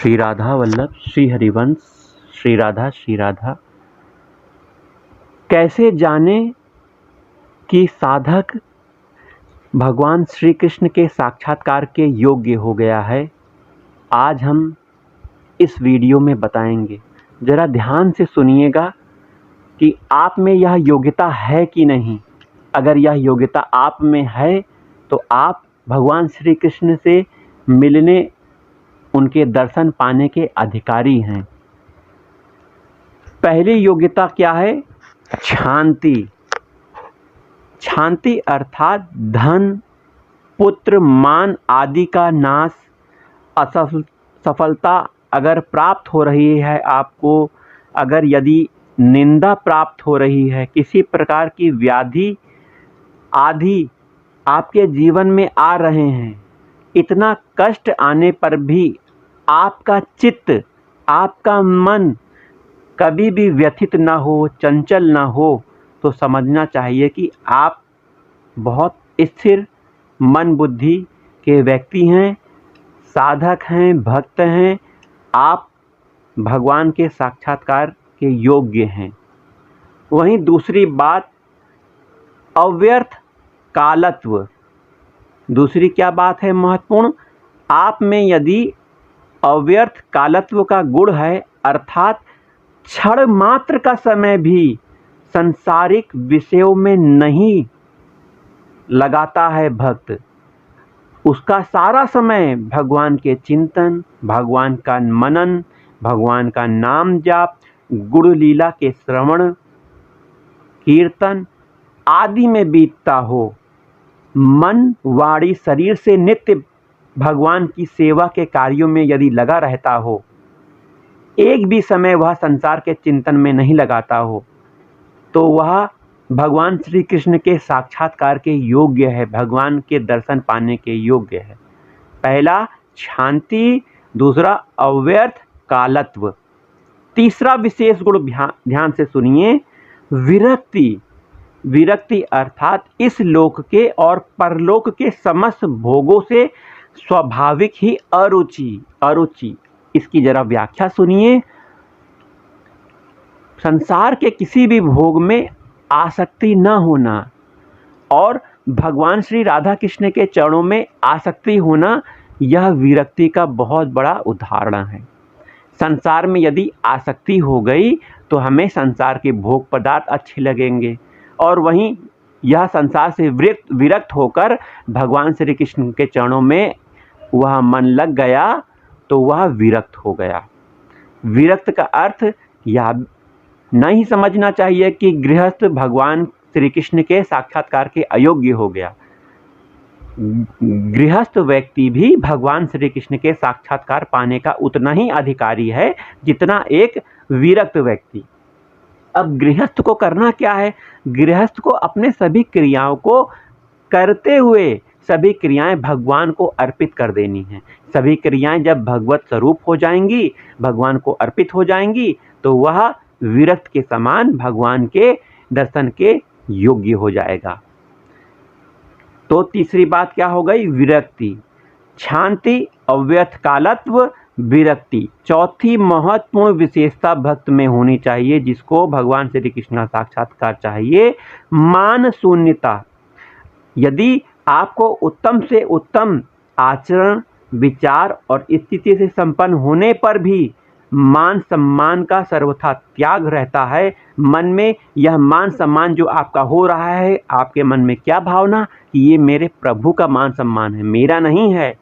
श्री राधा वल्लभ श्री हरिवंश श्री राधा श्री राधा। कैसे जाने कि साधक भगवान श्री कृष्ण के साक्षात्कार के योग्य हो गया है, आज हम इस वीडियो में बताएंगे। ज़रा ध्यान से सुनिएगा कि आप में यह योग्यता है कि नहीं। अगर यह योग्यता आप में है तो आप भगवान श्री कृष्ण से मिलने, उनके दर्शन पाने के अधिकारी हैं। पहली योग्यता क्या है? शांति। शांति अर्थात धन, पुत्र, मान आदि का नाश। सफलता अगर प्राप्त हो रही है आपको, अगर यदि निंदा प्राप्त हो रही है, किसी प्रकार की व्याधि आदि आपके जीवन में आ रहे हैं, इतना कष्ट आने पर भी आपका चित्त, आपका मन कभी भी व्यथित ना हो, चंचल ना हो, तो समझना चाहिए कि आप बहुत स्थिर मन बुद्धि के व्यक्ति हैं, साधक हैं, भक्त हैं, आप भगवान के साक्षात्कार के योग्य हैं। वहीं दूसरी बात, अव्यर्थ कालत्व। दूसरी क्या बात है महत्वपूर्ण? आप में यदि अव्यर्थ कालत्व का गुण है, अर्थात क्षण मात्र का समय भी संसारिक विषयों में नहीं लगाता है भक्त, उसका सारा समय भगवान के चिंतन, भगवान का मनन, भगवान का नाम जाप, गुण लीला के श्रवण कीर्तन आदि में बीतता हो, मन वाणी शरीर से नित्य भगवान की सेवा के कार्यों में यदि लगा रहता हो, एक भी समय वह संसार के चिंतन में नहीं लगाता हो, तो वह भगवान श्री कृष्ण के साक्षात्कार के योग्य है, भगवान के दर्शन पाने के योग्य है। पहला शांति, दूसरा अव्यर्थ कालत्व। तीसरा विशेष गुण ध्यान से सुनिए, विरक्ति। विरक्ति अर्थात इस लोक के और परलोक के समस्त भोगों से स्वाभाविक ही अरुचि। इसकी जरा व्याख्या सुनिए। संसार के किसी भी भोग में आसक्ति न होना और भगवान श्री राधा कृष्ण के चरणों में आसक्ति होना, यह विरक्ति का बहुत बड़ा उदाहरण है। संसार में यदि आसक्ति हो गई तो हमें संसार के भोग पदार्थ अच्छे लगेंगे, और वहीं यह संसार से विरक्त होकर भगवान श्री कृष्ण के चरणों में वह मन लग गया तो वह विरक्त हो गया। विरक्त का अर्थ यह नहीं समझना चाहिए कि गृहस्थ भगवान श्री कृष्ण के साक्षात्कार के अयोग्य हो गया। गृहस्थ व्यक्ति भी भगवान श्री कृष्ण के साक्षात्कार पाने का उतना ही अधिकारी है जितना एक विरक्त व्यक्ति। अब गृहस्थ को करना क्या है? गृहस्थ को अपने सभी क्रियाओं को करते हुए सभी क्रियाएं भगवान को अर्पित कर देनी हैं। सभी क्रियाएं जब भगवत स्वरूप हो जाएंगी, भगवान को अर्पित हो जाएंगी, तो वह विरक्त के समान भगवान के दर्शन के योग्य हो जाएगा। तो तीसरी बात क्या हो गई? विरक्ति। शांति, अव्यर्थ कालत्व, विरक्ति। चौथी महत्वपूर्ण विशेषता भक्त में होनी चाहिए, जिसको भगवान श्री कृष्ण का साक्षात्कार चाहिए, मान शून्यता। यदि आपको उत्तम से उत्तम आचरण, विचार और स्थिति से संपन्न होने पर भी मान सम्मान का सर्वथा त्याग रहता है, मन में यह मान सम्मान जो आपका हो रहा है, आपके मन में क्या भावना कि ये मेरे प्रभु का मान सम्मान है, मेरा नहीं है,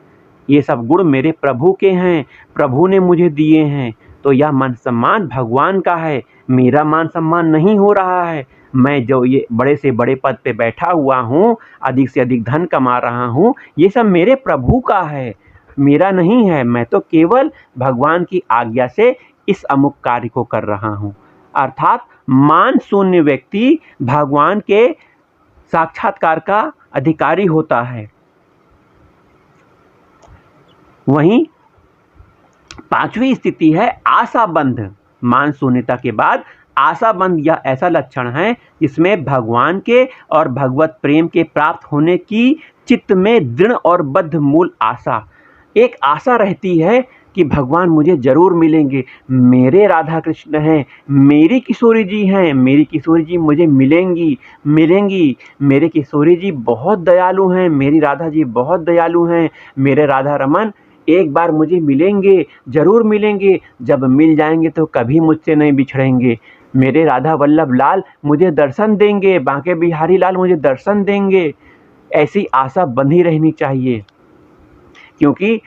ये सब गुण मेरे प्रभु के हैं, प्रभु ने मुझे दिए हैं, तो यह मान सम्मान भगवान का है, मेरा मान सम्मान नहीं हो रहा है। मैं जो ये बड़े से बड़े पद पे बैठा हुआ हूँ, अधिक से अधिक धन कमा रहा हूँ, ये सब मेरे प्रभु का है, मेरा नहीं है। मैं तो केवल भगवान की आज्ञा से इस अमुक कार्य को कर रहा हूँ। अर्थात मान शून्य व्यक्ति भगवान के साक्षात्कार का अधिकारी होता है। वहीं पांचवी स्थिति है आशाबंध। मान शून्यता के बाद आशाबंध, यह ऐसा लक्षण है जिसमें भगवान के और भगवत प्रेम के प्राप्त होने की चित्त में दृढ़ और बद्ध मूल आशा, एक आशा रहती है कि भगवान मुझे ज़रूर मिलेंगे, मेरे राधा कृष्ण हैं, मेरी किशोरी जी हैं, मेरी किशोरी जी मुझे मिलेंगी, मेरे किशोरी जी बहुत दयालु हैं, मेरी राधा जी बहुत दयालु हैं, मेरे राधा रमन एक बार मुझे मिलेंगे, ज़रूर मिलेंगे, जब मिल जाएंगे तो कभी मुझसे नहीं बिछड़ेंगे, मेरे राधा वल्लभ लाल मुझे दर्शन देंगे, बांके बिहारी लाल मुझे दर्शन देंगे। ऐसी आशा बंधी रहनी चाहिए, क्योंकि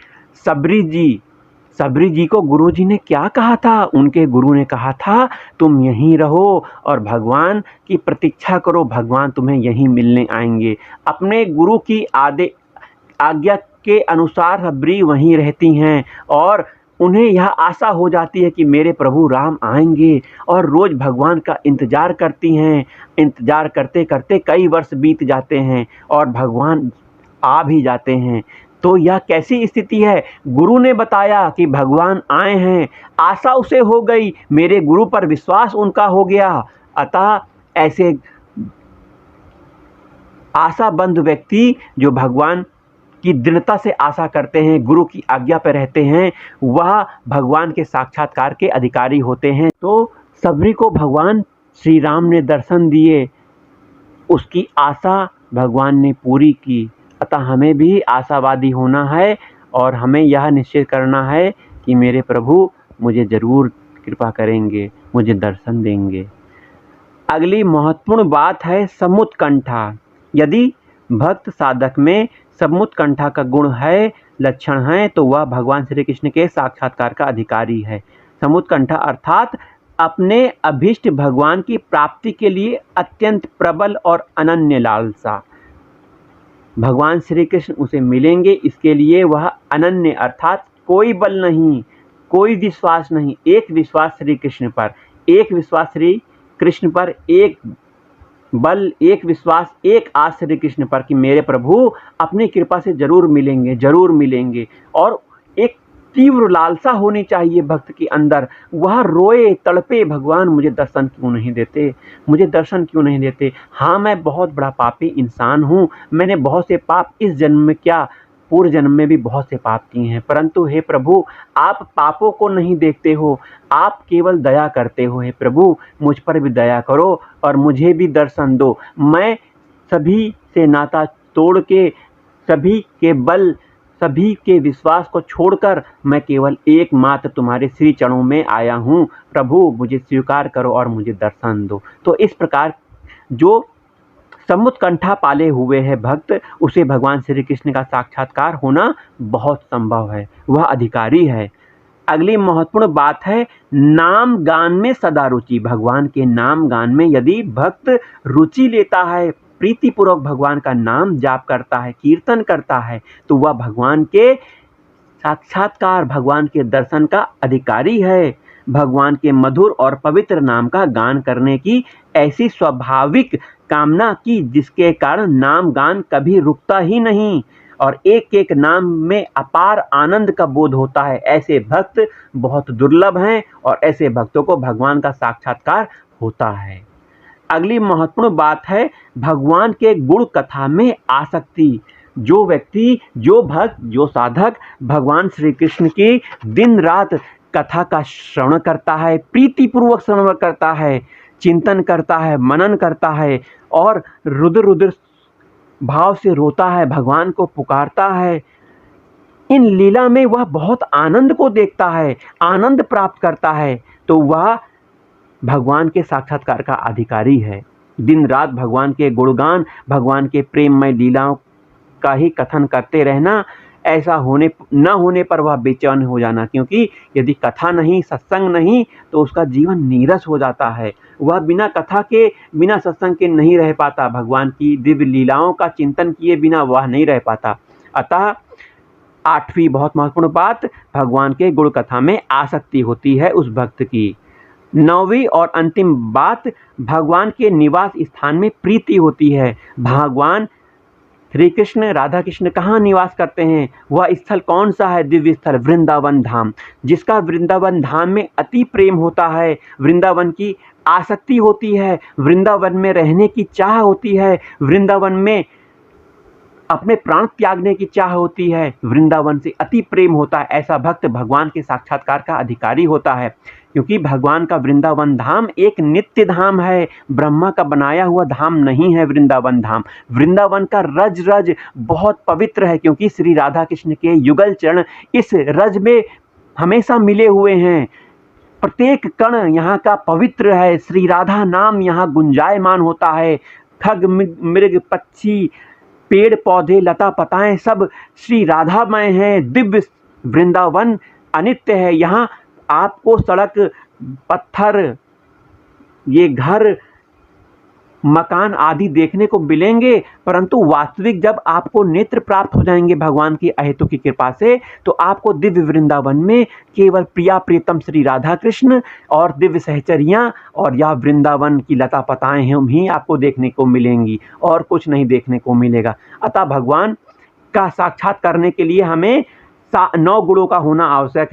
सबरी जी को गुरुजी ने क्या कहा था? उनके गुरु ने कहा था तुम यहीं रहो और भगवान की प्रतीक्षा करो, भगवान तुम्हें यहीं मिलने आएंगे। अपने गुरु की आज्ञा के अनुसार सबरी वहीं रहती हैं और उन्हें यह आशा हो जाती है कि मेरे प्रभु राम आएंगे, और रोज़ भगवान का इंतज़ार करती हैं। इंतज़ार करते करते कई वर्ष बीत जाते हैं और भगवान आ भी जाते हैं। तो यह कैसी स्थिति है? गुरु ने बताया कि भगवान आए हैं, आशा उसे हो गई, मेरे गुरु पर विश्वास उनका हो गया। अतः ऐसे आशाबंद व्यक्ति जो भगवान की दृढ़ता से आशा करते हैं, गुरु की आज्ञा पर रहते हैं, वह भगवान के साक्षात्कार के अधिकारी होते हैं। तो सबरी को भगवान श्री राम ने दर्शन दिए, उसकी आशा भगवान ने पूरी की। अतः हमें भी आशावादी होना है और हमें यह निश्चय करना है कि मेरे प्रभु मुझे ज़रूर कृपा करेंगे, मुझे दर्शन देंगे। अगली महत्वपूर्ण बात है समुत्कंठा। यदि भक्त साधक में समुत्कंठा का गुण है, लक्षण है, तो वह भगवान श्री कृष्ण के साक्षात्कार का अधिकारी है। समुत्कंठा अर्थात अपने अभीष्ट भगवान की प्राप्ति के लिए अत्यंत प्रबल और अनन्य लालसा। भगवान श्री कृष्ण उसे मिलेंगे, इसके लिए वह अनन्य अर्थात कोई बल नहीं, कोई विश्वास नहीं, एक विश्वास श्री कृष्ण पर, एक विश्वास श्री कृष्ण पर, एक बल, एक विश्वास, एक आस श्री कृष्ण पर कि मेरे प्रभु अपनी कृपा से जरूर मिलेंगे, जरूर मिलेंगे। और एक तीव्र लालसा होनी चाहिए भक्त के अंदर, वह रोए तड़पे, भगवान मुझे दर्शन क्यों नहीं देते, मुझे दर्शन क्यों नहीं देते। हाँ, मैं बहुत बड़ा पापी इंसान हूँ, मैंने बहुत से पाप इस जन्म में क्या पूर्व जन्म में भी बहुत से पाप किए हैं, परंतु हे प्रभु आप पापों को नहीं देखते हो, आप केवल दया करते हो। हे प्रभु मुझ पर भी दया करो और मुझे भी दर्शन दो। मैं सभी से नाता तोड़ के, सभी के बल, सभी के विश्वास को छोड़कर मैं केवल एकमात्र तुम्हारे श्री चरणों में आया हूँ। प्रभु मुझे स्वीकार करो और मुझे दर्शन दो। तो इस प्रकार जो समुत्कंठा पाले हुए है भक्त, उसे भगवान श्री कृष्ण का साक्षात्कार होना बहुत संभव है, वह अधिकारी है। अगली महत्वपूर्ण बात है नाम गान में सदा रुचि। भगवान के नाम गान में यदि भक्त रुचि लेता है, प्रीतिपूर्वक भगवान का नाम जाप करता है, कीर्तन करता है, तो वह भगवान के साक्षात्कार, भगवान के दर्शन का अधिकारी है। भगवान के मधुर और पवित्र नाम का गान करने की ऐसी स्वाभाविक कामना की जिसके कारण नाम गान कभी रुकता ही नहीं और एक एक नाम में अपार आनंद का बोध होता है। ऐसे भक्त बहुत दुर्लभ हैं और ऐसे भक्तों को भगवान का साक्षात्कार होता है। अगली महत्वपूर्ण बात है भगवान के गुण कथा में आसक्ति। जो व्यक्ति, जो भक्त, जो साधक भगवान श्री कृष्ण की दिन रात कथा का श्रवण करता है, प्रीतिपूर्वक श्रवण करता है, चिंतन करता है, मनन करता है और रुद्र रुद्र भाव से रोता है, भगवान को पुकारता है, इन लीला में वह बहुत आनंद को देखता है, आनंद प्राप्त करता है, तो वह भगवान के साक्षात्कार का अधिकारी है। दिन रात भगवान के गुणगान, भगवान के प्रेममय लीलाओं का ही कथन करते रहना, ऐसा न होने पर वह बेचैन हो जाना, क्योंकि यदि कथा नहीं, सत्संग नहीं, तो उसका जीवन नीरस हो जाता है। वह बिना कथा के, बिना सत्संग के नहीं रह पाता, भगवान की दिव्य लीलाओं का चिंतन किए बिना वह नहीं रह पाता। अतः आठवीं बहुत महत्वपूर्ण बात, भगवान के गुण कथा में आसक्ति होती है उस भक्त की। नौवीं और अंतिम बात, भगवान के निवास स्थान में प्रीति होती है। भगवान श्री कृष्ण, राधा कृष्ण कहाँ निवास करते हैं? वह स्थल कौन सा है? दिव्य स्थल वृंदावन धाम। जिसका वृंदावन धाम में अति प्रेम होता है, वृंदावन की आसक्ति होती है, वृंदावन में रहने की चाह होती है, वृंदावन में अपने प्राण त्यागने की चाह होती है, वृंदावन से अति प्रेम होता है, ऐसा भक्त भगवान के साक्षात्कार का अधिकारी होता है। क्योंकि भगवान का वृंदावन धाम एक नित्य धाम है, ब्रह्मा का बनाया हुआ धाम नहीं है वृंदावन धाम। वृंदावन का रज रज बहुत पवित्र है, क्योंकि श्री राधा कृष्ण के युगल चरण इस रज में हमेशा मिले हुए हैं। प्रत्येक कण यहाँ का पवित्र है, श्री राधा नाम यहाँ गुंजायमान होता है। खग मृग पक्षी पेड़ पौधे लता पताएं सब श्री राधामय हैं। दिव्य वृंदावन अनित्य है। यहाँ आपको सड़क पत्थर ये घर मकान आदि देखने को मिलेंगे, परंतु वास्तविक जब आपको नेत्र प्राप्त हो जाएंगे भगवान की अहेतु की कृपा से, तो आपको दिव्य वृंदावन में केवल प्रिया प्रीतम श्री राधा कृष्ण और दिव्य सहचरियाँ और या वृंदावन की लता पताएं हम ही आपको देखने को मिलेंगी, और कुछ नहीं देखने को मिलेगा। अतः भगवान का साक्षात करने के लिए हमें 9 गुणों का होना आवश्यक है।